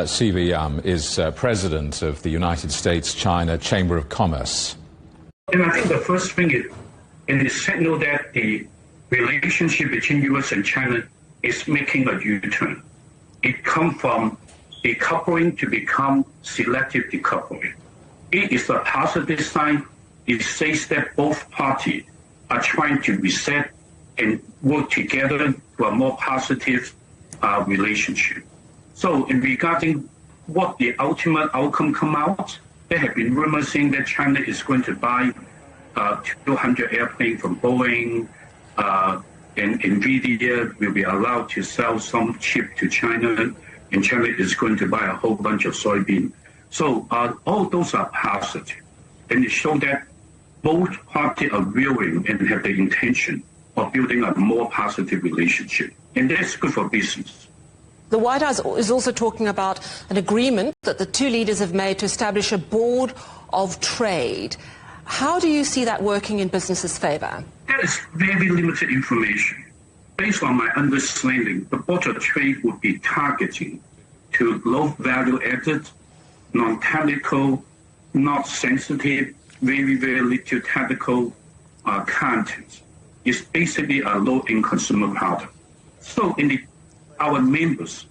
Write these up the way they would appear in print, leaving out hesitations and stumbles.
Siva Yam is president of the United States-China Chamber of Commerce. And I think the first thing is, it is signal that the relationship between U.S. and China is making a U-turn. It comes from decoupling to become selective decoupling. It is a positive sign. It says that both parties are trying to reset and work together for a more positive relationship. So in regarding what the ultimate outcome come out, there have been rumors saying that China is going to buy 200 airplanes from Boeing, and NVIDIA will be allowed to sell some chip to China, and China is going to buy a whole bunch of soybean. So all those are positive, and it shows that both parties are willing and have the intention of building a more positive relationship, and that's good for business. The White House is also talking about an agreement that the two leaders have made to establish a board of trade. How do you see that working in business's favour? There is very limited information. Based on my understanding, the board of trade would be targeting to low value added, non-technical, not sensitive, very, very little technical content. It's basically a low-end consumer product. So our members,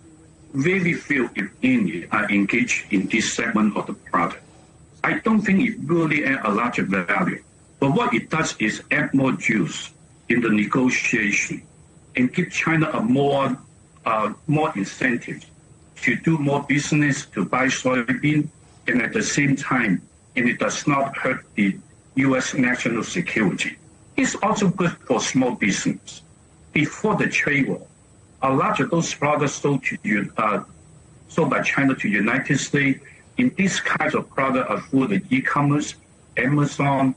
very few, if any, are engaged in this segment of the product. I don't think it really adds a lot of value. But what it does is add more juice in the negotiation and give China a more incentive to do more business, to buy soybean, and at the same time, and it does not hurt the U.S. national security. It's also good for small business. Before the trade war, a lot of those products sold by China to the United States, in these kinds of products are through the e-commerce, Amazon,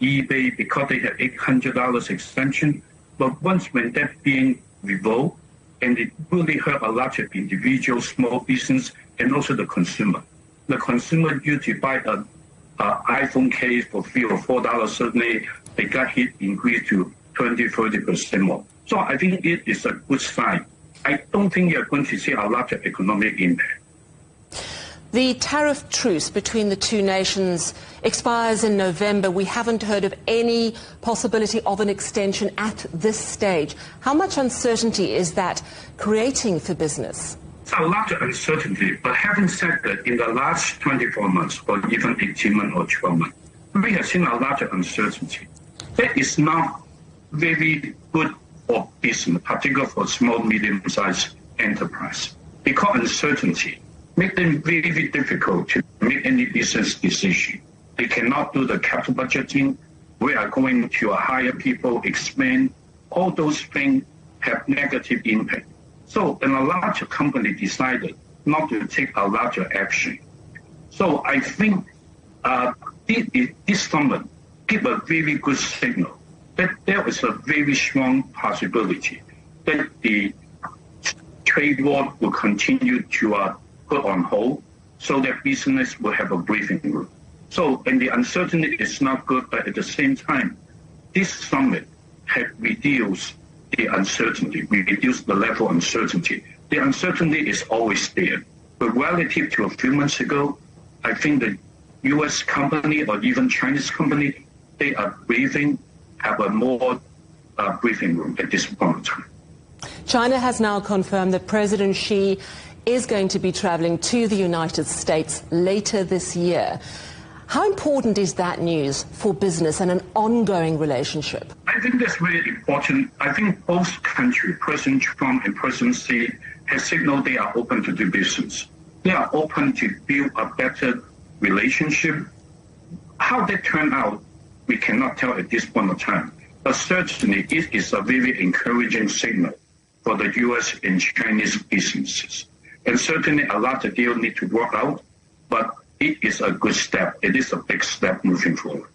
eBay, because they have $800 exemption. But once when that being revoked, and it really hurt a lot of individual small business and also the consumer. The consumer used to buy an iPhone case for $3 or $4, suddenly they got hit increased to 20-30% more. So I think it is a good sign. I don't think you're going to see a lot of economic impact. The tariff truce between the two nations expires in November. We haven't heard of any possibility of an extension at this stage. How much uncertainty is that creating for business? It's a lot of uncertainty, but having said that, in the last 24 months or even 18 months or 12 months, we have seen a lot of uncertainty. That is not very good for business, particularly for small, medium-sized enterprise, because uncertainty make them very difficult to make any business decision. They cannot do the capital budgeting. We are going to hire people, expand. All those things have negative impact. So, and a larger company decided not to take a larger action. So I think this summit give a very good signal that there is a very strong possibility that the trade war will continue to put on hold, so that business will have a breathing room. So, and the uncertainty is not good, but at the same time, this summit has reduced the uncertainty. We reduced the level of uncertainty. The uncertainty is always there. But relative to a few months ago, I think the U.S. company or even Chinese company, they are breathing, have a more breathing room at this point in time. China has now confirmed that President Xi is going to be travelling to the United States later this year. How important is that news for business and an ongoing relationship? I think that's very important. I think both countries, President Trump and President Xi, have signaled they are open to do business. They are open to build a better relationship. How that turn out, we cannot tell at this point in time. But certainly it is a very encouraging signal for the U.S. and Chinese businesses. And certainly a lot of deals need to work out, but it is a good step. It is a big step moving forward.